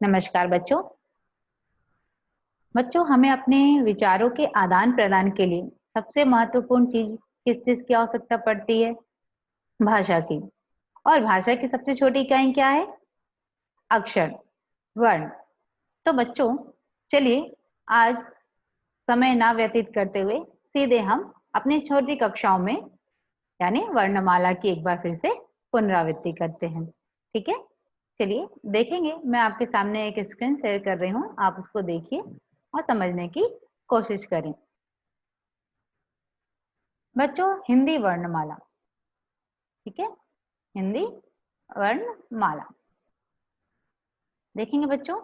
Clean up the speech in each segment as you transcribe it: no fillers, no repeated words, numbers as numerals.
नमस्कार बच्चों। बच्चों, हमें अपने विचारों के आदान प्रदान के लिए सबसे महत्वपूर्ण चीज किस चीज की आवश्यकता पड़ती है? भाषा की। और भाषा की सबसे छोटी इकाई क्या है? अक्षर, वर्ण। तो बच्चों, चलिए आज समय ना व्यतीत करते हुए सीधे हम अपनी छोटी कक्षाओं में यानी वर्णमाला की एक बार फिर से पुनरावृत्ति करते हैं। ठीक है, चलिए देखेंगे। मैं आपके सामने एक स्क्रीन शेयर कर रही हूँ, आप उसको देखिए और समझने की कोशिश करें। बच्चों, हिंदी वर्णमाला। ठीक है, हिंदी वर्णमाला देखेंगे बच्चों।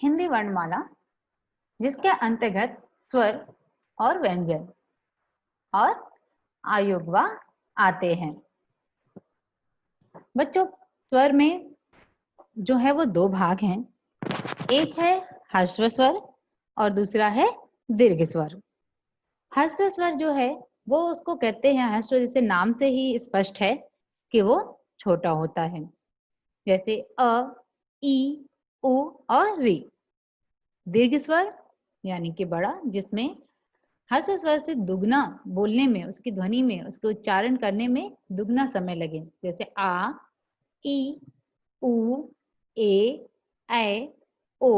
हिंदी वर्णमाला जिसके अंतर्गत स्वर और व्यंजन और आयोगवा आते हैं। बच्चों, स्वर में जो है वो दो भाग हैं। एक है ह्रस्व स्वर और दूसरा है दीर्घ स्वर। ह्रस्व स्वर जो है वो उसको कहते हैं, ह्रस्व जैसे नाम से ही स्पष्ट है कि वो छोटा होता है, जैसे अ, ई, उ और री। दीर्घ स्वर यानी कि बड़ा, जिसमें ह्रस्व स्वर से दुगना बोलने में, उसकी ध्वनि में, उसके उच्चारण करने में दुगना समय लगे, जैसे आ, ई, उ, ए, ओ,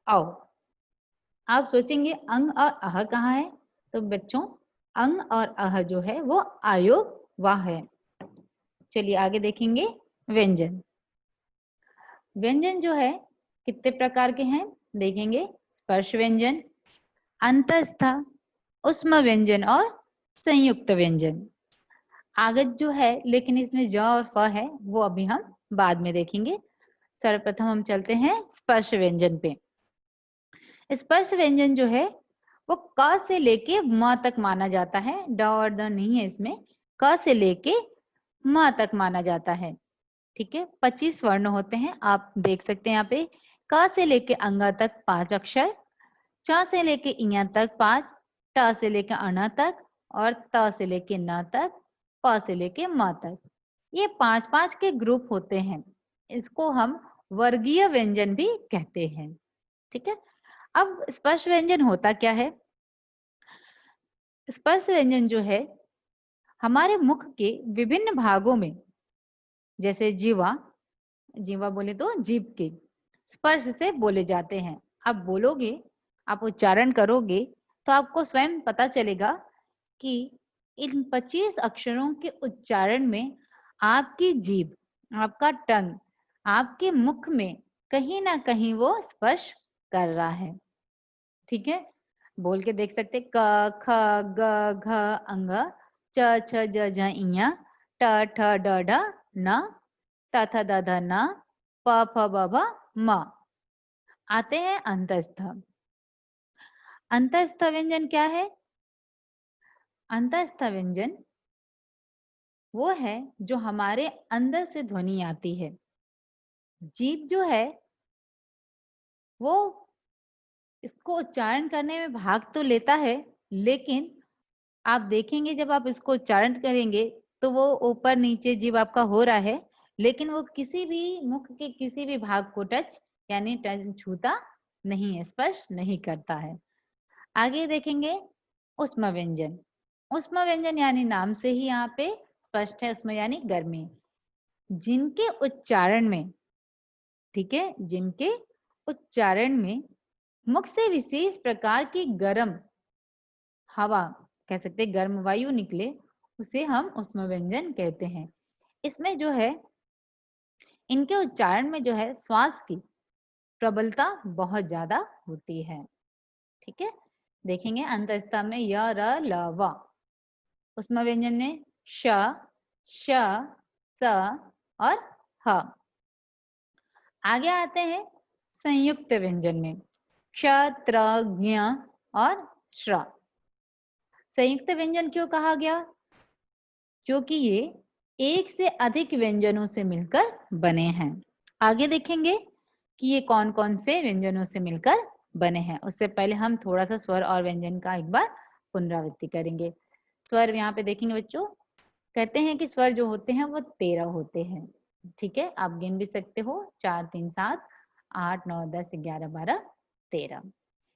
औ। आप सोचेंगे अंग और अह कहाँ है? तो बच्चों, अंग और अह जो है वो आयोग वाह है। चलिए आगे देखेंगे। व्यंजन। व्यंजन जो है कितने प्रकार के हैं देखेंगे। स्पर्श व्यंजन, अंतस्थ, उष्म व्यंजन और संयुक्त व्यंजन। आगत जो है, लेकिन इसमें ज और फ है, वो अभी हम बाद में देखेंगे। सर्वप्रथम हम चलते हैं स्पर्श व्यंजन पे। स्पर्श व्यंजन जो है वो क से लेके म तक माना जाता है। ड और द नहीं है इसमें, क से लेके म तक माना जाता है। ठीक है, 25 वर्ण होते हैं, आप देख सकते हैं यहाँ पे। क से लेके अंगा तक 5 अक्षर, च से लेके इया तक 5, ट से लेके अण तक और त से लेके न तक, प से लेके म तक। ये 5-5 के ग्रुप होते हैं। इसको हम वर्गीय व्यंजन भी कहते हैं। ठीक है, अब स्पर्श व्यंजन होता क्या है? स्पर्श व्यंजन जो है हमारे मुख के विभिन्न भागों में, जैसे जीवा, जीवा बोले तो जीभ के स्पर्श से बोले जाते हैं। आप बोलोगे, आप उच्चारण करोगे तो आपको स्वयं पता चलेगा कि इन 25 अक्षरों के उच्चारण में आपकी जीभ, आपका टंग, आपके मुख में कहीं ना कहीं वो स्पर्श कर रहा है। ठीक है, बोल के देख सकते। क, ख, ग, घ, अंग, च, छ, ज, झ, इया, ट, ठ, ड, ढ, न, थ, थ, द, ध, न, प, फ, ब, भ, म। आते हैं अंतस्थ। अंतस्थ व्यंजन क्या है? अंतस्थ व्यंजन वो है जो हमारे अंदर से ध्वनि आती है। जीभ जो है वो इसको उच्चारण करने में भाग तो लेता है, लेकिन आप देखेंगे जब आप इसको उच्चारण करेंगे तो वो ऊपर नीचे जीभ आपका हो रहा है, लेकिन वो किसी भी मुख के किसी भी भाग को टच यानी छूता नहीं है, स्पर्श नहीं करता है। आगे देखेंगे उष्म व्यंजन। उष्म व्यंजन यानी नाम से ही यहाँ पे स्पष्ट है, उष्म यानी गर्मी। जिनके उच्चारण में, ठीक है, जिनके उच्चारण में मुख से विशेष प्रकार की गर्म हवा, कह सकते हैं गर्म वायु निकले, उसे हम उष्म व्यंजन कहते हैं। इसमें जो है इनके उच्चारण में जो है श्वास की प्रबलता बहुत ज्यादा होती है। ठीक है, देखेंगे अंतस्थ में य, र, ल, व। उष्म व्यंजन में श, श, स और ह। आगे आते हैं संयुक्त व्यंजन में क्ष, त्र, ज्ञ और श्र। संयुक्त व्यंजन क्यों कहा गया? क्योंकि ये एक से अधिक व्यंजनों से मिलकर बने हैं। आगे देखेंगे कि ये कौन कौन से व्यंजनों से मिलकर बने हैं। उससे पहले हम थोड़ा सा स्वर और व्यंजन का एक बार पुनरावृत्ति करेंगे। स्वर यहाँ पे देखेंगे बच्चों, कहते हैं कि स्वर जो होते हैं वो 13 होते हैं। ठीक है, आप गिन भी सकते हो 4 3 7 8 9 10 11 12 13।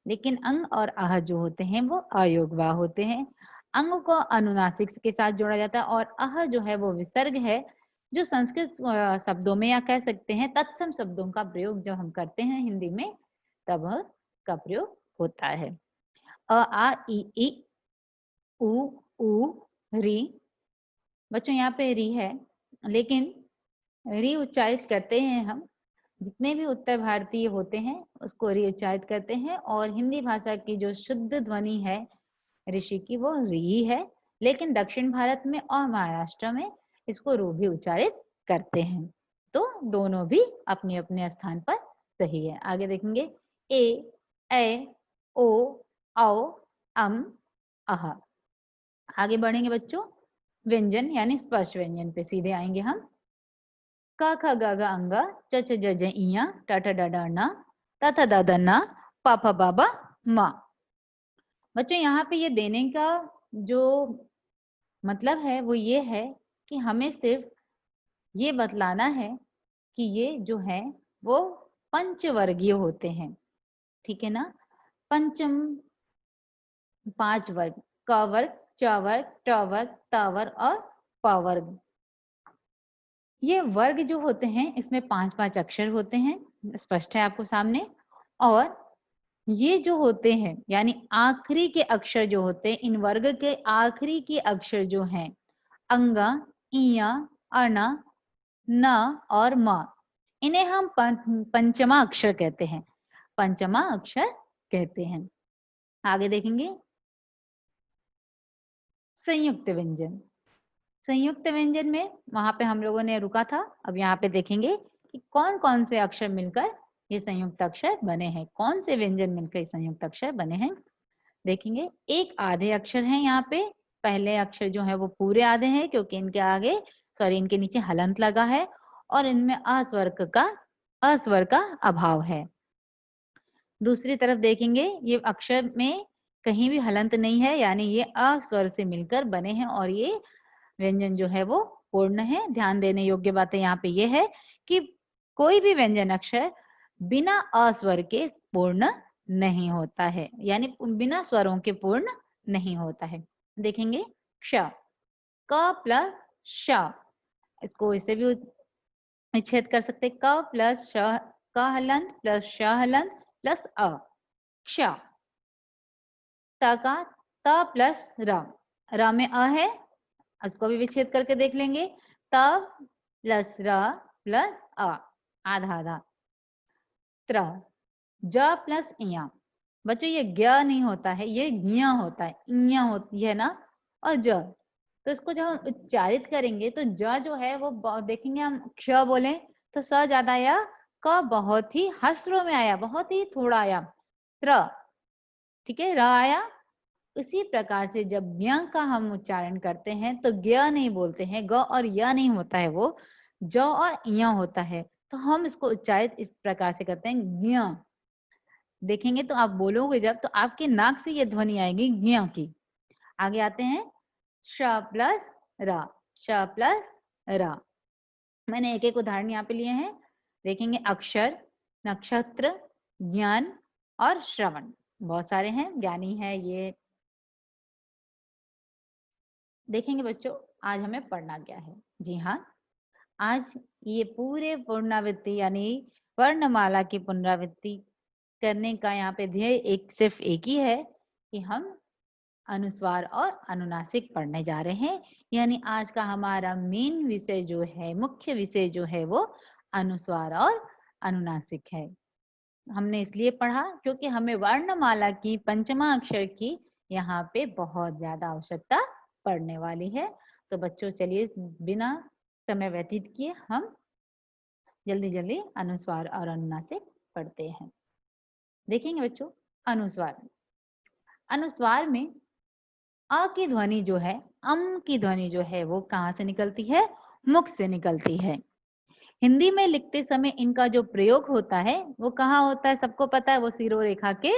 लेकिन अंग और आह जो होते हैं वो अयोगवा होते हैं। अंग को अनुनासिक के साथ जोड़ा जाता है और अह जो है वो विसर्ग है, जो संस्कृत शब्दों में या कह सकते हैं तत्सम शब्दों का प्रयोग जब हम करते हैं हिंदी में तब का प्रयोग होता है। अ आ ई उ ऊ री। बच्चों यहाँ पे री है, लेकिन री उच्चारित करते हैं हम, जितने भी उत्तर भारतीय होते हैं उसको री उच्चारित करते हैं और हिंदी भाषा की जो शुद्ध ध्वनि है ऋषि की वो री है, लेकिन दक्षिण भारत में और महाराष्ट्र में इसको रू भी उच्चारित करते हैं। तो दोनों भी अपने अपने स्थान पर सही है। आगे देखेंगे ए ओ औ अम अह। आगे बढ़ेंगे बच्चों, व्यंजन यानी स्पर्श व्यंजन पे सीधे आएंगे हम। क ख ग घ अंग च छ ज झ इया ट ठ ड ढ न त थ द ध न प फ ब भ म। बच्चों यहाँ पे ये देने का जो मतलब है वो ये है कि हमें सिर्फ ये बतलाना है कि ये जो है वो पंचवर्गीय होते हैं। ठीक है ना, पंचम 5 वर्ग, क वर्ग, च वर्ग, ट वर्ग, त वर्ग और प वर्ग। ये वर्ग जो होते हैं इसमें 5-5 अक्षर होते हैं, स्पष्ट है आपको सामने। और ये जो होते हैं यानी आखिरी के अक्षर जो होते हैं, इन वर्ग के आखिरी के अक्षर जो हैं अंग, इया, अण, न और म, इन्हें हम पंचमा अक्षर कहते हैं, पंचमा अक्षर कहते हैं। आगे देखेंगे संयुक्त व्यंजन। संयुक्त व्यंजन में वहां पे हम लोगों ने रुका था, अब यहाँ पे देखेंगे कि कौन कौन से अक्षर मिलकर ये संयुक्त अक्षर बने हैं, कौन से व्यंजन मिलकर ये संयुक्त अक्षर बने हैं। देखेंगे एक आधे अक्षर हैं यहाँ पे, पहले अक्षर जो है वो पूरे आधे हैं क्योंकि इनके आगे इनके नीचे हलंत लगा है और इनमें अस्वर का अभाव है। दूसरी तरफ देखेंगे ये अक्षर में कहीं भी हलंत नहीं है, यानी ये अस्वर से मिलकर बने हैं और ये व्यंजन जो है वो पूर्ण है। ध्यान देने योग्य बातें यहाँ पे ये है कि कोई भी व्यंजन अक्षर बिना अस्वर के पूर्ण नहीं होता है, यानी बिना स्वरों के पूर्ण नहीं होता है। देखेंगे क्ष, क प्लस श, इसको इसे भी विच्छेद कर सकते, क प्लस श, क हलंत प्लस श हलंत प्लस अ, क्ष। त का त प्लस र में अ है, इसको भी विच्छेद करके देख लेंगे, त प्लस र प्लस अ, आधा आधा। त्र, ज प्लस इया। बच्चों ये ज्ञ नहीं होता है, ये ज्ञ होता है, इया होती है ना, और ज। तो इसको जब हम उच्चारित करेंगे तो ज जो है वो देखेंगे हम क्ष बोले तो स ज्यादा आया, क बहुत ही हस्रों में आया, बहुत ही थोड़ा आया, त्र ठीक है, र आया। उसी प्रकार से जब ज्ञ का हम उच्चारण करते हैं तो ज्ञ नहीं बोलते हैं, ग और य नहीं होता है, वो ज और य होता है। तो हम इसको उच्चारित इस प्रकार से करते हैं ज्ञ। देखेंगे तो आप बोलोगे जब तो आपके नाक से ये ध्वनि आएगी ज्ञ की। आगे आते हैं श प्लस रा, श प्लस रा। मैंने एक एक उदाहरण यहाँ पे लिए हैं। देखेंगे अक्षर, नक्षत्र, ज्ञान और श्रवण, बहुत सारे हैं, ज्ञानी है ये। देखेंगे बच्चों आज हमें पढ़ना क्या है। जी हाँ, आज ये पूरे पुनरावृत्ति यानी वर्णमाला की पुनरावृत्ति करने का यहाँ पे ध्येय सिर्फ एक ही है कि हम अनुस्वार और अनुनासिक पढ़ने जा रहे हैं। यानी आज का हमारा मेन विषय जो है, मुख्य विषय जो है वो अनुस्वार और अनुनासिक है। हमने इसलिए पढ़ा क्योंकि हमें वर्णमाला की पंचमा अक्षर की यहाँ पे बहुत ज्यादा आवश्यकता पड़ने वाली है। तो बच्चों चलिए बिना समय व्यतीत किए हम जल्दी जल्दी अनुस्वार और अनुनासिक पढ़ते हैं। देखेंगे बच्चों अनुस्वार, अनुस्वार में अ की ध्वनि जो है, अम की ध्वनि जो है वो कहाँ से निकलती है, मुख से निकलती है। हिंदी में लिखते समय इनका जो प्रयोग होता है वो कहाँ होता है, सबको पता है, वो सिरोरेखा के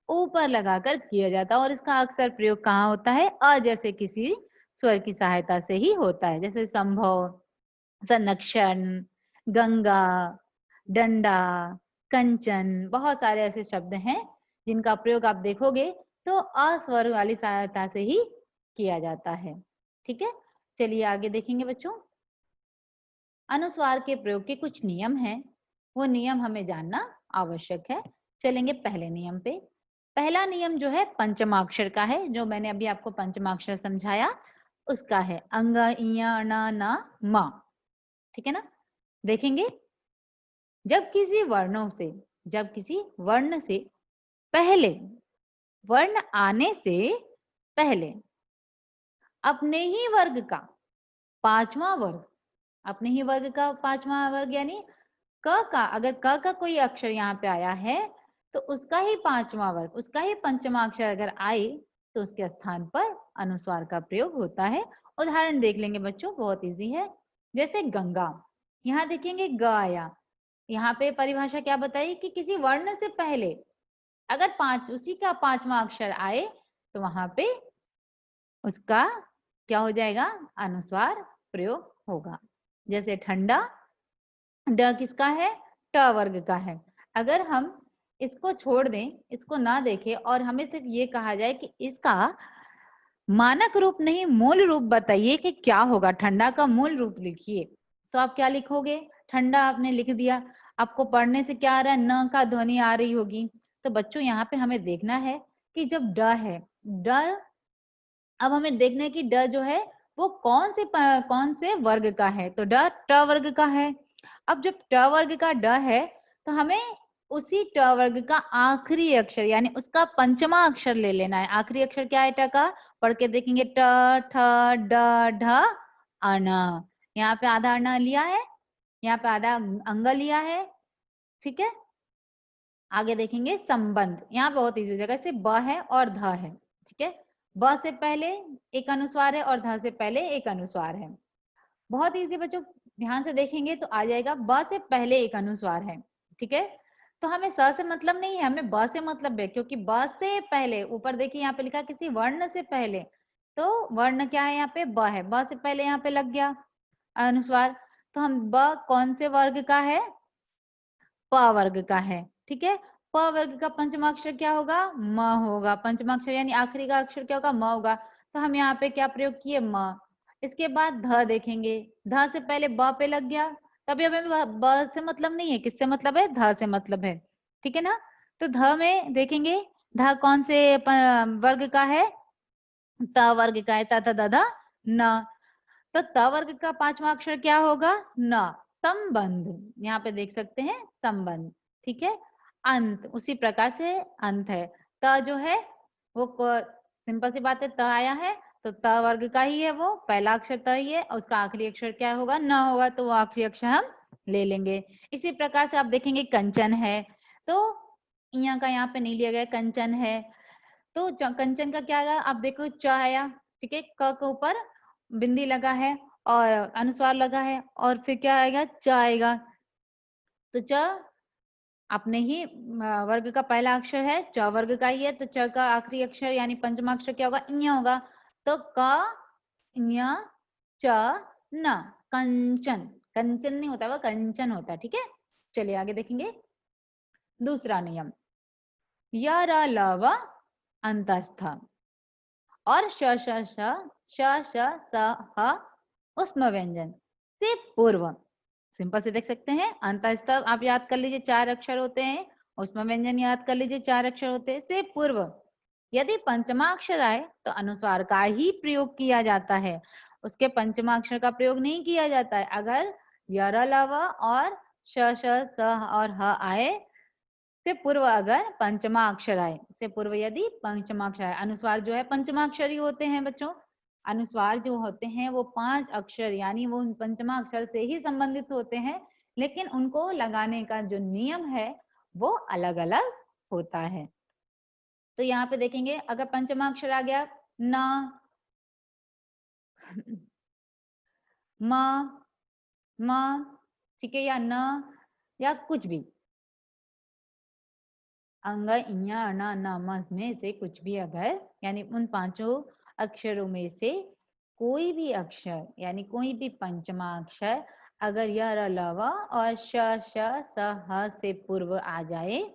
ऊपर लगाकर किया जाता है और इसका अक्सर प्रयोग कहाँ होता है, अ जैसे किसी स्वर की सहायता से ही होता है, जैसे संभव, संरक्षण, गंगा, डंडा, कंचन, बहुत सारे ऐसे शब्द हैं जिनका प्रयोग आप देखोगे तो अस्वर वाली सहायता से ही किया जाता है। ठीक है, चलिए आगे देखेंगे बच्चों। अनुस्वार के प्रयोग के कुछ नियम हैं, वो नियम हमें जानना आवश्यक है। चलेंगे पहले नियम पे। पहला नियम जो है पंचमाक्षर का है, जो मैंने अभी आपको पंचमाक्षर समझाया उसका है, अंग इया ना ना मा। ठीक है ना, देखेंगे जब किसी वर्णों से, जब किसी वर्ण से पहले, वर्ण आने से पहले अपने ही वर्ग का पांचवा वर्ग, अपने ही वर्ग का पांचवा वर्ग यानी क का, अगर क का कोई अक्षर यहाँ पे आया है तो उसका ही पांचवा वर्ग, उसका ही पंचमा अक्षर अगर आए तो उसके स्थान पर अनुस्वार का प्रयोग होता है। उदाहरण देख लेंगे बच्चों, बहुत इजी है। जैसे गंगा, यहाँ देखेंगे ग आया, यहाँ पे परिभाषा क्या बताई कि किसी वर्ण से पहले अगर उसी का पांचवा अक्षर आए तो वहां पे उसका क्या हो जाएगा, अनुस्वार प्रयोग होगा। जैसे ठंडा, ड किसका है, ट वर्ग का है। अगर हम इसको छोड़ दें, इसको ना देखें और हमें सिर्फ ये कहा जाए कि इसका मानक रूप नहीं मूल रूप बताइए कि क्या होगा, ठंडा का मूल रूप लिखिए, तो आप क्या लिखोगे, ठंडा आपने लिख दिया, आपको पढ़ने से क्या आ रहा है, न का ध्वनि आ रही होगी। तो बच्चों यहाँ पे हमें देखना है कि जब ड है, ड, अब हमें देखना है कि ड जो है वो कौन से वर्ग का है, तो ड ट वर्ग का है। अब जब ट वर्ग का ड है तो हमें उसी ट वर्ग का आखिरी अक्षर यानी उसका पंचमा अक्षर ले लेना है। आखिरी अक्षर क्या है ट का, पढ़ के देखेंगे, ट ठ ड ढ अन। यहाँ पे आधा अन लिया है, यहाँ पे आधा अंग लिया है। ठीक है, आगे देखेंगे संबंध, यहाँ बहुत इजी जगह से ब है और ध है। ठीक है, ब से पहले एक अनुस्वार है और ध से पहले एक अनुस्वार है। बहुत इजी बच्चों, ध्यान से देखेंगे तो आ जाएगा, ब से पहले एक अनुस्वार है। ठीक है, तो हमें स से मतलब नहीं है, हमें ब से मतलब है, क्योंकि ब से पहले, ऊपर देखिए यहाँ पे लिखा किसी वर्ण से पहले, तो वर्ण क्या है यहाँ पे, ब है, ब से पहले यहाँ पे लग गया अनुस्वार। तो हम ब कौन से वर्ग का है, प वर्ग का है। ठीक है, प वर्ग का पंचमा अक्षर क्या होगा, म होगा, पंचमा अक्षर यानी आखिरी का अक्षर क्या होगा, म होगा। तो हम यहाँ पे क्या प्रयोग किए, म। इसके बाद ध देखेंगे, ध से पहले ब पे लग गया, तभी हमें ब से मतलब नहीं है, किससे मतलब है, ध से मतलब है। ठीक है ना, तो ध में देखेंगे, ध कौन से वर्ग का है, त वर्ग का है, त द ध न। तो त वर्ग का पांचवा अक्षर क्या होगा, न। संबंध, यहाँ पे देख सकते हैं संबंध। ठीक है, अंत, उसी प्रकार से अंत है। त जो है वो सिंपल सी बात है, त आया है तो त वर्ग का ही है, वो पहला अक्षर त ही है और उसका आखिरी अक्षर क्या होगा, न होगा, तो वो आखिरी अक्षर हम ले लेंगे। इसी प्रकार से आप देखेंगे कंचन है, तो यहाँ का यहाँ पे नहीं लिया गया, कंचन है तो कंचन का क्या आएगा, आप देखो च आया। ठीक है, क के ऊपर बिंदी लगा है और अनुस्वार लगा है और फिर क्या आएगा, च आएगा। तो च अपने ही वर्ग का पहला अक्षर है, च वर्ग का ही है, तो च का आखिरी अक्षर यानी पंचमा अक्षर क्या होगा, ञ होगा। तो क ञ च न, कंचन, कंचन नहीं होता, वो कंचन होता है। ठीक है, चलिए आगे देखेंगे दूसरा नियम, य र ल व अंतस्थ और श श श श श स ह उष्म व्यंजन से पूर्व। सिंपल से देख सकते हैं, अंतस्थ आप याद कर लीजिए 4 अक्षर होते हैं, उष्म व्यंजन याद कर लीजिए 4 अक्षर होते हैं, से पूर्व यदि पंचमा अक्षर आए तो अनुस्वार का ही प्रयोग किया जाता है, उसके पंचमा अक्षर का प्रयोग नहीं किया जाता है। अगर य लव और श श स और ह आए से पूर्व, अगर पंचमा अक्षर आए, से पूर्व यदि पंचमा अक्षर आए, अनुस्वार जो है पंचमा अक्षर ही होते हैं बच्चों। अनुस्वार जो होते हैं वो 5 अक्षर यानी वो पंचमा अक्षर से ही संबंधित होते हैं, लेकिन उनको लगाने का जो नियम है वो अलग अलग होता है। तो यहाँ पे देखेंगे, अगर पंचमा अक्षर आ गया, न, म, म, ठीक है, या न, या कुछ भी अंग इया अना न म में से कुछ भी अगर यानी उन 5 अक्षरों में से कोई भी अक्षर यानी कोई भी पंचमा अक्षर अगर य र ल व और श श स ह से पूर्व आ जाए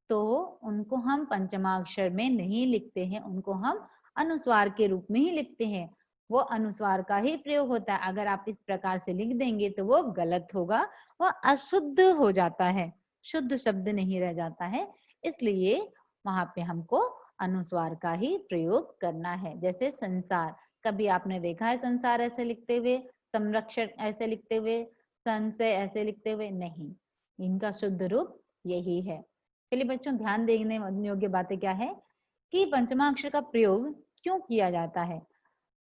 तो उनको हम पंचमा अक्षर में नहीं लिखते हैं, उनको हम अनुस्वार के रूप में ही लिखते हैं। वो अनुस्वार का ही प्रयोग होता है। अगर आप इस प्रकार से लिख देंगे तो वो गलत होगा, वो अशुद्ध हो जाता है, शुद्ध शब्द नहीं रह जाता है। इसलिए वहां पे हमको अनुस्वार का ही प्रयोग करना है। जैसे संसार, कभी आपने देखा है संसार ऐसे लिखते हुए, संरक्षण ऐसे लिखते हुए, संशय ऐसे लिखते हुए? नहीं, इनका शुद्ध रूप यही है। चलिए बच्चों, ध्यान देने योग्य बातें क्या है कि पंचमा अक्षर का प्रयोग क्यों किया जाता है।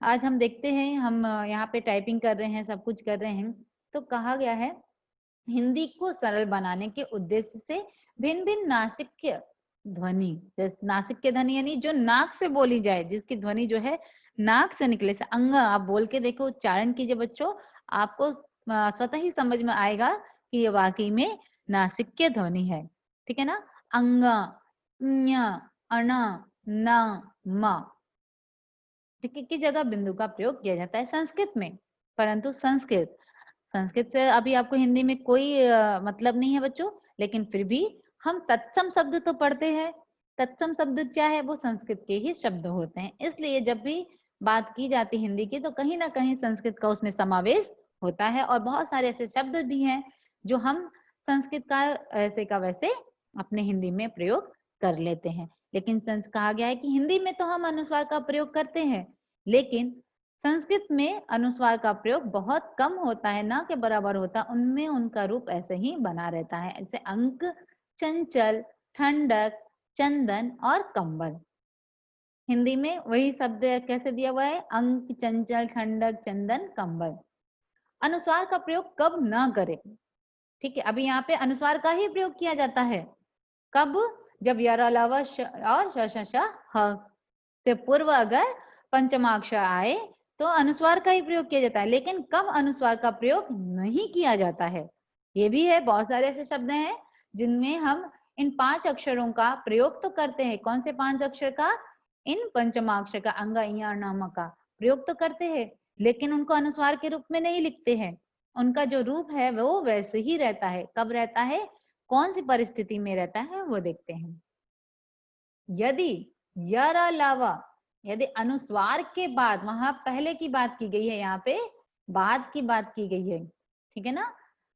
आज हम देखते हैं, हम यहाँ पे टाइपिंग कर रहे हैं, सब कुछ कर रहे हैं, तो कहा गया है हिंदी को सरल बनाने के उद्देश्य से भिन्न भिन्न नासिक्य ध्वनि, नासिक्य ध्वनि यानी जो नाक से बोली जाए, जिसकी ध्वनि जो है नाक से निकले, से अंग आप बोल के देखो, उच्चारण कीजिए बच्चों, आपको स्वतः ही समझ में आएगा कि ये वाकई में नासिक्य ध्वनि है। ठीक है ना? अंग, ञ, अण, न, म, की जगह बिंदु का प्रयोग किया जाता है संस्कृत में। परंतु संस्कृत संस्कृत से अभी आपको हिंदी में कोई मतलब नहीं है बच्चों, लेकिन फिर भी हम तत्सम शब्द तो पढ़ते हैं। तत्सम शब्द क्या है? वो संस्कृत के ही शब्द होते हैं। इसलिए जब भी बात की जाती है हिंदी की तो कहीं ना कहीं संस्कृत का उसमें समावेश होता है, और बहुत सारे ऐसे शब्द भी हैं जो हम संस्कृत का ऐसे का वैसे अपने हिंदी में प्रयोग कर लेते हैं। लेकिन कहा गया है कि हिंदी में तो हम अनुस्वार का प्रयोग करते हैं, लेकिन संस्कृत में अनुस्वार का प्रयोग बहुत कम होता है, ना के बराबर होता, उनमें उनका रूप ऐसे ही बना रहता है। ऐसे अंक, चंचल, ठंडक, चंदन और कंबल। हिंदी में वही शब्द कैसे दिया हुआ है? अंक, चंचल, ठंडक, चंदन, कंबल। अनुस्वार का प्रयोग कब ना करें? ठीक है, अभी यहाँ पे अनुस्वार का ही प्रयोग किया जाता है। कब? जब य र ल व और श श श ह से पूर्व अगर पंचमाक्षर आए तो अनुस्वार का ही प्रयोग किया जाता है। लेकिन कब अनुस्वार का प्रयोग नहीं किया जाता है? ये भी है, बहुत सारे ऐसे शब्द हैं जिनमें हम इन 5 अक्षरों का प्रयोग तो करते हैं। कौन से 5 अक्षर का? इन पंचमाक्षर का, अंग, इया, नम का प्रयोग तो करते हैं, लेकिन उनको अनुस्वार के रूप में नहीं लिखते हैं। उनका जो रूप है वो वैसे ही रहता है। कब रहता है, कौन सी परिस्थिति में रहता है, वो देखते हैं। यदि य र ल व यदि अनुस्वार के बाद, वहां पहले की बात की गई है, यहाँ पे बाद की बात की गई है। ठीक है ना?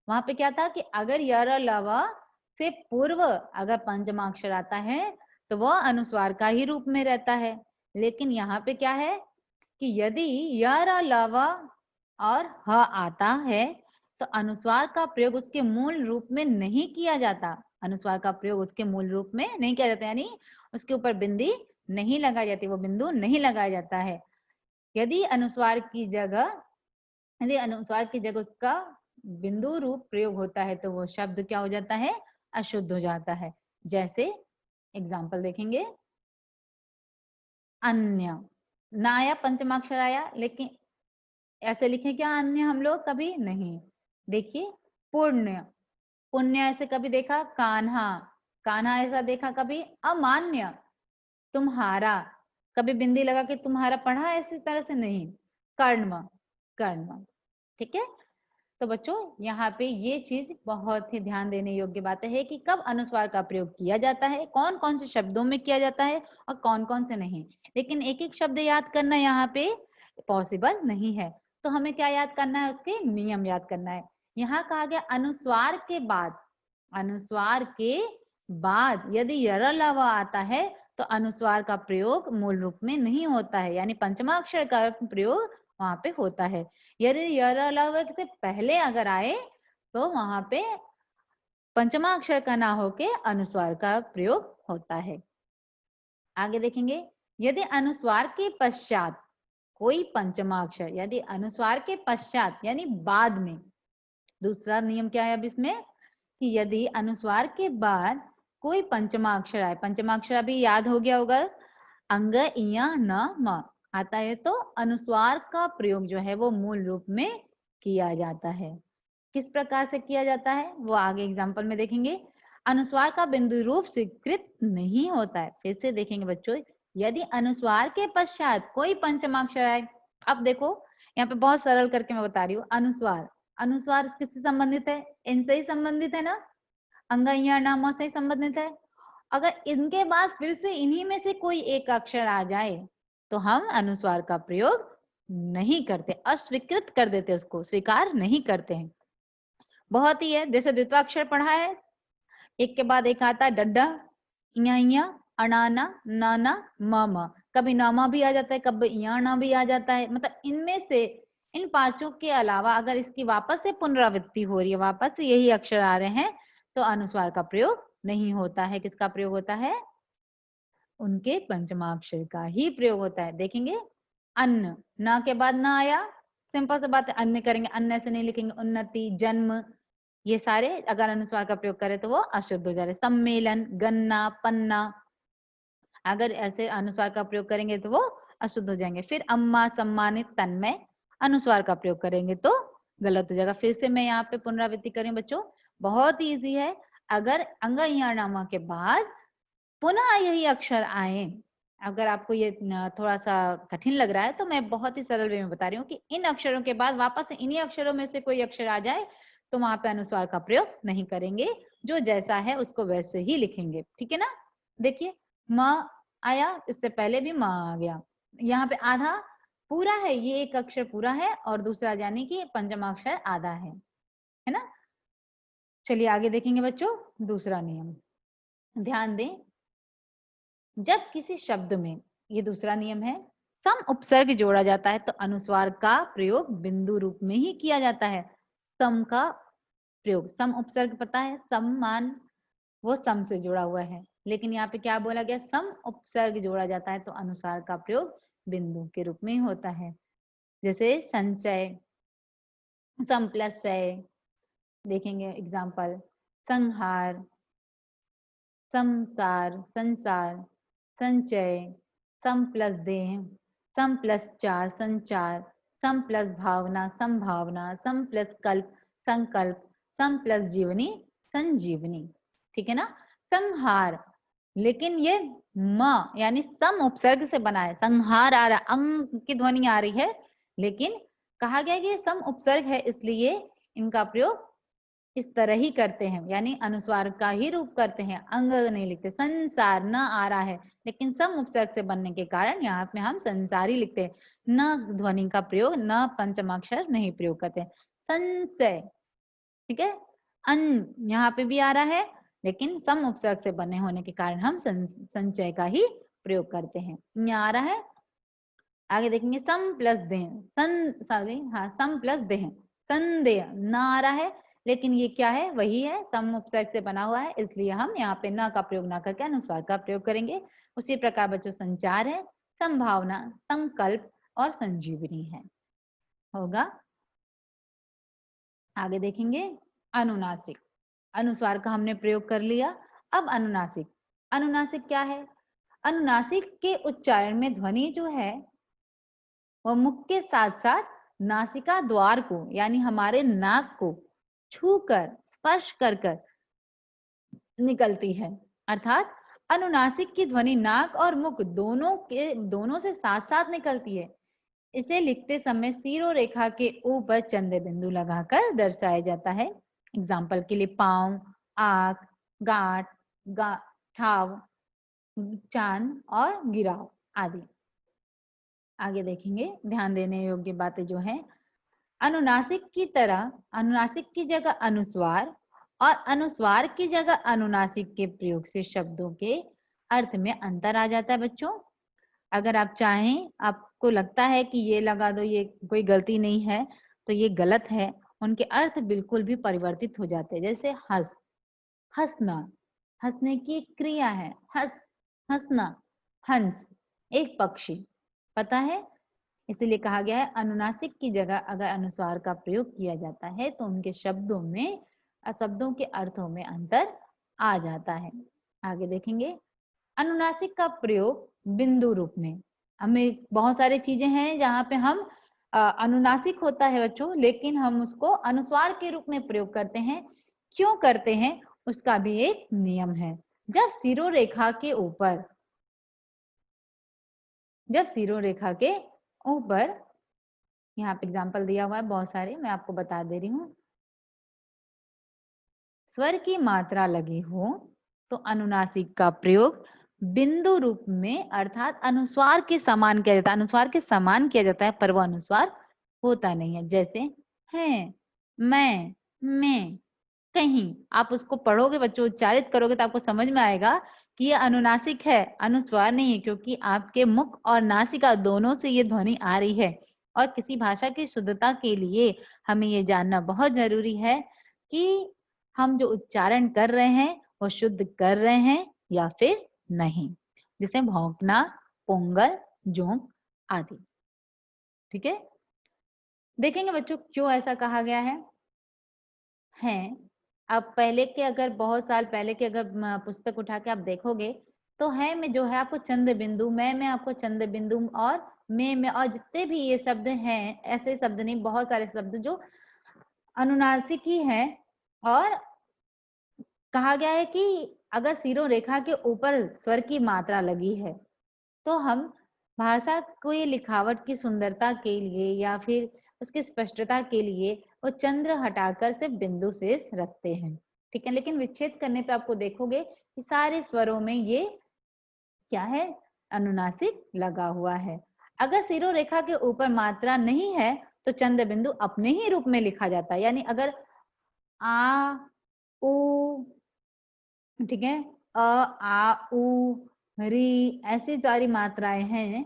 वहां पे क्या था कि अगर य र ल व से पूर्व अगर पंचमाक्षर आता है तो वह अनुस्वार का ही रूप में रहता है। लेकिन यहाँ पे क्या है कि यदि य र ल व और ह आता है तो अनुस्वार का प्रयोग उसके मूल रूप में नहीं किया जाता। अनुस्वार का प्रयोग उसके मूल रूप में नहीं किया जाता, यानी उसके ऊपर बिंदी नहीं लगाई जाती, वो बिंदु नहीं लगाया जाता है। यदि अनुस्वार की जगह उसका बिंदु रूप प्रयोग होता है तो वो शब्द क्या हो जाता है? अशुद्ध हो जाता है। जैसे एग्जाम्पल देखेंगे, अन्य, ना आया, पंचमाक्षर आया, लेकिन ऐसे लिखे क्या अन्य? हम लोग कभी नहीं। देखिए, पुण्य, पुण्य ऐसे कभी देखा? कान्हा, कान्हा ऐसा देखा कभी? अमान्य, तुम्हारा, कभी बिंदी लगा के तुम्हारा पढ़ा ऐसी तरह से? नहीं। कर्म, कर्म। ठीक है? तो बच्चों यहाँ पे ये चीज बहुत ही ध्यान देने योग्य बात है कि कब अनुस्वार का प्रयोग किया जाता है, कौन कौन से शब्दों में किया जाता है और कौन कौन से नहीं। लेकिन एक एक शब्द याद करना यहाँ पे पॉसिबल नहीं है, तो हमें क्या याद करना है? उसके नियम याद करना है। यहाँ कहा गया अनुस्वार के बाद, अनुस्वार के बाद यदि य र ल व आता है तो अनुस्वार का प्रयोग मूल रूप में नहीं होता है, यानी पंचमाक्षर का प्रयोग वहां पे होता है। यदि य र ल व से पहले अगर आए तो वहां पे पंचमाक्षर का ना होके अनुस्वार का प्रयोग होता है। आगे देखेंगे, यदि अनुस्वार के पश्चात कोई पंचमाक्षर, यदि अनुस्वार के पश्चात यानी बाद में, दूसरा नियम क्या है अब इसमें कि यदि अनुस्वार के बाद कोई पंचमाक्षर आए, पंचमाक्षर अभी याद हो गया होगा, अंग, इया, न, म आता है तो अनुस्वार का प्रयोग जो है वो मूल रूप में किया जाता है। किस प्रकार से किया जाता है वो आगे एग्जाम्पल में देखेंगे। अनुस्वार का बिंदु रूप स्वीकृत नहीं होता है। फिर से देखेंगे बच्चों, यदि अनुस्वार के पश्चात कोई पंचमाक्षर आए, अब देखो यहाँ पे बहुत सरल करके मैं बता रही हूँ। अनुस्वार, अनुस्वार किससे संबंधित है? इनसे ही संबंधित है ना, अंग इया नामों से संबंधित है। अगर इनके बाद फिर से इन्हीं में से कोई एक अक्षर आ जाए तो हम अनुस्वार का प्रयोग नहीं करते, अस्वीकृत कर देते, उसको स्वीकार नहीं करते हैं। बहुत ही है, जैसे द्वित्वाक्षर पढ़ा है, एक के बाद एक आता है डड्डा, इया, अनाना, नाना, मामा, कभी नामा भी आ जाता है, कभी याना भी आ जाता है। मतलब इनमें से इन पांचों के अलावा अगर इसकी वापस से पुनरावृत्ति हो रही है, वापस से यही अक्षर आ रहे हैं, तो अनुस्वार का प्रयोग नहीं होता है। किसका प्रयोग होता है? उनके पंचमाक्षर का ही प्रयोग होता है। देखेंगे, अन्न, न के बाद ना आया, सिंपल सी बात है, अन्य करेंगे, अन्य से नहीं लिखेंगे। उन्नति, जन्म, ये सारे अगर अनुस्वार का प्रयोग करें तो वो अशुद्ध हो जा रहे। सम्मेलन, गन्ना, पन्ना, अगर ऐसे अनुस्वार का प्रयोग करेंगे तो वो अशुद्ध हो जाएंगे। फिर अम्मा, सम्मानित, तन्मय, अनुस्वार का प्रयोग करेंगे तो गलत हो जाएगा। फिर से मैं यहाँ पे पुनरावृत्ति करें बच्चों, बहुत इजी है। अगर अंग इया नामा के बाद पुनः यही अक्षर आए, अगर आपको ये थोड़ा सा कठिन लग रहा है तो मैं बहुत ही सरल वे में बता रही हूँ कि इन अक्षरों के बाद वापस इन्हीं अक्षरों में से कोई अक्षर आ जाए तो वहां पे अनुस्वार का प्रयोग नहीं करेंगे, जो जैसा है उसको वैसे ही लिखेंगे। ठीक है ना? देखिए, म आया, इससे पहले भी म आ गया, यहाँ पे आधा पूरा है, ये एक अक्षर पूरा है और दूसरा यानी कि पंचमाक्षर आधा है ना? चलिए आगे देखेंगे बच्चों, दूसरा नियम ध्यान दें। जब किसी शब्द में, ये दूसरा नियम है, सम उपसर्ग जोड़ा जाता है तो अनुस्वार का प्रयोग बिंदु रूप में ही किया जाता है। सम का प्रयोग, सम उपसर्ग पता है, सम्मान, वो सम से जुड़ा हुआ है, लेकिन यहाँ पे क्या बोला गया? सम उपसर्ग जोड़ा जाता है तो अनुस्वार का प्रयोग बिंदु के रूप में ही होता है। जैसे संचय, सम प्लस चय, देखेंगे एग्जाम्पल, संहार, संसार, संसार, संचय, सम प्लस देह, सम प्लस चार, संचार, सम प्लस भावना, संभावना, सम प्लस कल्प, संकल्प, सम प्लस जीवनी, संजीवनी। ठीक है ना? संहार, लेकिन ये म यानी सम उपसर्ग से बना है, संहार आ रहा, अंग की ध्वनि आ रही है, लेकिन कहा गया कि ये सम उपसर्ग है, इसलिए इनका प्रयोग इस तरह ही करते हैं, यानी अनुस्वार का ही रूप करते हैं, अंग नहीं लिखते। संसार न आ रहा है, लेकिन सम उपसर्ग से बनने के कारण यहाँ पे हम संसारी लिखते हैं, न ध्वनि का प्रयोग, न पंचमाक्षर नहीं प्रयोग करते। संचय, ठीक है, अन यहाँ पे भी आ रहा है, लेकिन सम उपसर्ग से बने होने के कारण हम संचय का ही प्रयोग करते हैं। यहाँ आ रहा है, आगे देखेंगे, सम प्लस देह, सम प्लस देह, संदेह न आ रहा है, लेकिन ये क्या है? वही है, सम उपसर्ग से बना हुआ है, इसलिए हम यहाँ पे न का प्रयोग ना करके अनुस्वार का प्रयोग करेंगे। उसी प्रकार बच्चों संचार है, संभावना, संकल्प और संजीवनी है, होगा। आगे देखेंगे अनुनासिक, अनुस्वार का हमने प्रयोग कर लिया। अब अनुनासिक, अनुनासिक क्या है? अनुनासिक के उच्चारण में ध्वनि जो है वो मुख के साथ साथ नासिका द्वार को, यानी हमारे नाक को छूकर, स्पर्श कर कर निकलती है। अर्थात अनुनासिक की ध्वनि नाक और मुख दोनों से साथ साथ निकलती है। इसे लिखते समय सीरो रेखा के ऊपर चंद्र बिंदु लगाकर दर्शाया जाता है। एग्जाम्पल के लिए पांव, आंख, गांठ, ठाव, चांद और गिराव आदि। आगे देखेंगे, ध्यान देने योग्य बातें जो है, अनुनासिक की तरह अनुनासिक की जगह अनुस्वार और अनुस्वार की जगह अनुनासिक के प्रयोग से शब्दों के अर्थ में अंतर आ जाता है बच्चों। अगर आप चाहें, आपको लगता है कि ये लगा दो, ये कोई गलती नहीं है, तो ये गलत है, उनके अर्थ बिल्कुल भी परिवर्तित हो जाते हैं। जैसे हंस, हंसना, हंसने की क्रिया है, हंसना, हंस, एक पक्षी, पता है? इसीलिए कहा गया है अनुनासिक की जगह अगर अनुस्वार का प्रयोग किया जाता है तो उनके शब्दों के अर्थों में अंतर आ जाता है। आगे देखेंगे, अनुनासिक का प्रयोग बिंदु रूप में, हमें बहुत सारी चीजें हैं जहाँ पे हम अनुनासिक होता है बच्चों, लेकिन हम उसको अनुस्वार के रूप में प्रयोग करते हैं। क्यों करते हैं, उसका भी एक नियम है। जब सिरो रेखा के ऊपर यहाँ पे एग्जाम्पल दिया हुआ है बहुत सारे, मैं आपको बता दे रही हूँ। स्वर की मात्रा लगी हो तो अनुनासिक का प्रयोग बिंदु रूप में अर्थात अनुस्वार के समान किया जाता है। अनुस्वार के समान किया जाता है पर वो अनुस्वार होता नहीं है। जैसे है, मैं, कहीं। आप उसको पढ़ोगे बच्चों, उच्चारित करोगे तो आपको समझ में आएगा कि ये अनुनासिक है, अनुस्वार नहीं है, क्योंकि आपके मुख और नासिका दोनों से ये ध्वनि आ रही है। और किसी भाषा की शुद्धता के लिए हमें ये जानना बहुत जरूरी है कि हम जो उच्चारण कर रहे हैं वो शुद्ध कर रहे हैं या फिर नहीं। जैसे भौंकना, पोंगल, जोंक आदि। ठीक है, देखेंगे बच्चों क्यों ऐसा कहा गया है। अब पहले के, अगर बहुत साल पहले के अगर पुस्तक उठा के आप देखोगे तो है में जो है आपको चंद्र बिंदु, मैं आपको चंद्र बिंदु और में और जितने भी ये शब्द हैं, ऐसे शब्द नहीं, बहुत सारे शब्द जो अनुनासिक ही हैं। और कहा गया है कि अगर सिरों रेखा के ऊपर स्वर की मात्रा लगी है तो हम भाषा को ये लिखावट की सुंदरता के लिए या फिर उसकी स्पष्टता के लिए वो चंद्र हटाकर सिर्फ बिंदु शेष रखते हैं। ठीक है, लेकिन विच्छेद करने पे आपको देखोगे कि सारे स्वरों में ये क्या है, अनुनासिक लगा हुआ है। अगर सिरों रेखा के ऊपर मात्रा नहीं है तो चंद्र बिंदु अपने ही रूप में लिखा जाता है। यानी अगर आ, उ, ठीक है, अ, आ, उ, री, ऐसी सारी मात्राएं हैं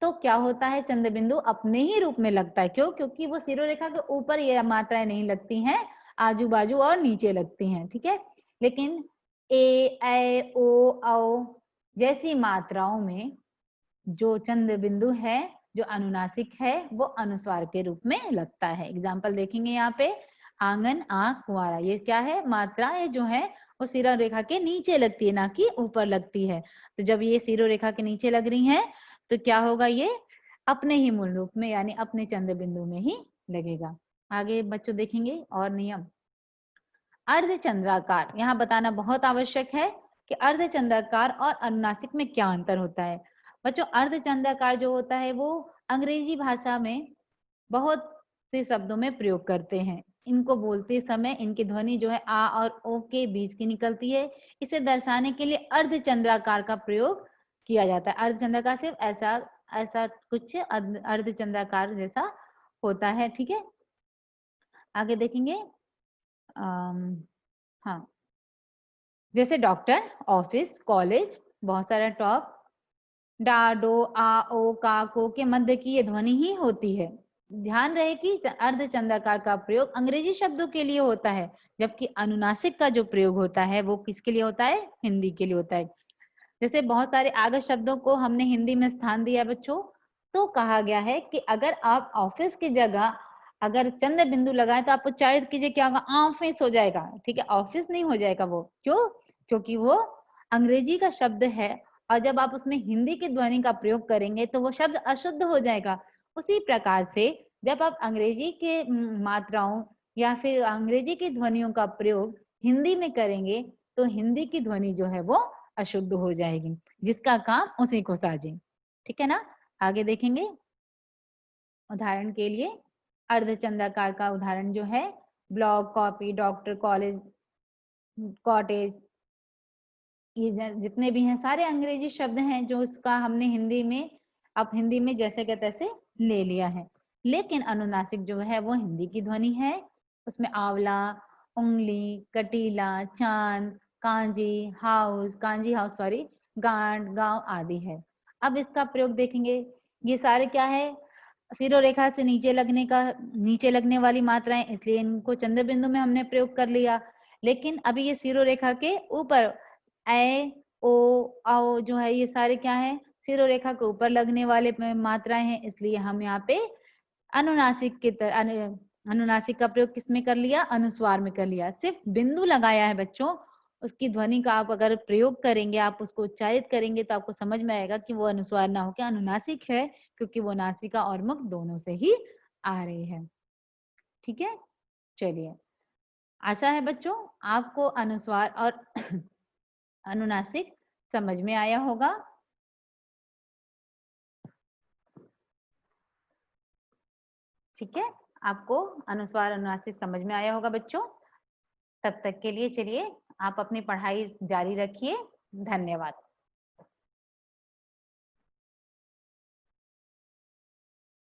तो क्या होता है, चंद्र बिंदु अपने ही रूप में लगता है। क्यों? क्योंकि वो सिरों रेखा के ऊपर ये मात्राएं नहीं लगती हैं, आजू बाजू और नीचे लगती हैं। ठीक है, लेकिन ए, ओ, औ जैसी मात्राओं में जो चंद्र बिंदु है, जो अनुनासिक है, वो अनुस्वार के रूप में लगता है। एग्जाम्पल देखेंगे यहाँ पे, आंगन, आंख, कुंवारा, ये क्या है, मात्राएं जो है वो सिरों रेखा के नीचे लगती है, ना कि ऊपर लगती है। तो जब ये सिरों रेखा के नीचे लग रही है तो क्या होगा, ये अपने ही मूल रूप में यानी अपने चंद्र बिंदु में ही लगेगा। आगे बच्चों देखेंगे और नियम। अर्धचंद्राकार, यहाँ बताना बहुत आवश्यक है कि अर्धचंद्राकार और अनुनासिक में क्या अंतर होता है। बच्चों अर्धचंद्राकार जो होता है वो अंग्रेजी भाषा में बहुत से शब्दों में प्रयोग करते हैं। इनको बोलते समय इनकी ध्वनि जो है आ और ओ के बीच की निकलती है। इसे दर्शाने के लिए अर्धचंद्राकार का प्रयोग किया जाता है। अर्धचंद्राकार सिर्फ ऐसा ऐसा कुछ अर्धचंद्राकार जैसा होता है। ठीक है, आगे देखेंगे। हाँ, जैसे डॉक्टर, ऑफिस, कॉलेज, बहुत सारा टॉप, डा, डो, आ, ओ, का, को के मध्य की ये ध्वनि ही होती है। ध्यान रहे कि अर्धचंद्राकार का प्रयोग अंग्रेजी शब्दों के लिए होता है, जबकि अनुनासिक का जो प्रयोग होता है वो किसके लिए होता है, हिंदी के लिए होता है। जैसे बहुत सारे आगत शब्दों को हमने हिंदी में स्थान दिया बच्चों, तो कहा गया है कि अगर आप ऑफिस की जगह अगर चंद्र बिंदु लगाए तो आप उच्चारित कीजिए, क्या होगा, ऑफिस हो जाएगा। ठीक है, ऑफिस नहीं हो जाएगा वो। क्यों? क्योंकि वो अंग्रेजी का शब्द है और जब आप उसमें हिंदी की ध्वनि का प्रयोग करेंगे तो वो शब्द अशुद्ध हो जाएगा। उसी प्रकार से जब आप अंग्रेजी के मात्राओं या फिर अंग्रेजी की ध्वनियों का प्रयोग हिंदी में करेंगे तो हिंदी की ध्वनि जो है वो अशुद्ध हो जाएगी, जिसका काम उसी को साजे। ठीक है ना, आगे देखेंगे। उदाहरण के लिए अर्धचंद्राकार का उदाहरण जो है, blog, copy, doctor, college, cottage, ये जितने भी हैं सारे अंग्रेजी शब्द हैं जो इसका हमने हिंदी में, अब हिंदी में जैसे के तैसे ले लिया है। लेकिन अनुनासिक जो है वो हिंदी की ध्वनि है। उसमें आंवला, उंगली, कटीला, चांद, कांजी हाउस सॉरी, गांड, गांव आदि है। अब इसका प्रयोग देखेंगे, ये सारे क्या है, सिरो रेखा से नीचे लगने वाली मात्राएं, इसलिए इनको चंद्र बिंदु में हमने प्रयोग कर लिया। लेकिन अभी ये सिरो रेखा के ऊपर ए, ओ, औ जो है ये सारे क्या है, सिरो रेखा के ऊपर लगने वाले मात्राएं हैं, इसलिए हम यहाँ पे अनुनासिक के अनुनासिक का प्रयोग किसमें कर लिया, अनुस्वार में कर लिया। सिर्फ बिंदु लगाया है बच्चों, उसकी ध्वनि का आप अगर प्रयोग करेंगे, आप उसको उच्चारित करेंगे तो आपको समझ में आएगा कि वो अनुस्वार ना होकर अनुनासिक है, क्योंकि वो नासिका और मुख दोनों से ही आ रही है। ठीक है, चलिए, आशा है बच्चों आपको अनुस्वार और अनुनासिक समझ में आया होगा। ठीक है, आपको अनुस्वार अनुनासिक समझ में आया होगा बच्चों। तब तक के लिए चलिए आप अपनी पढ़ाई जारी रखिए। धन्यवाद।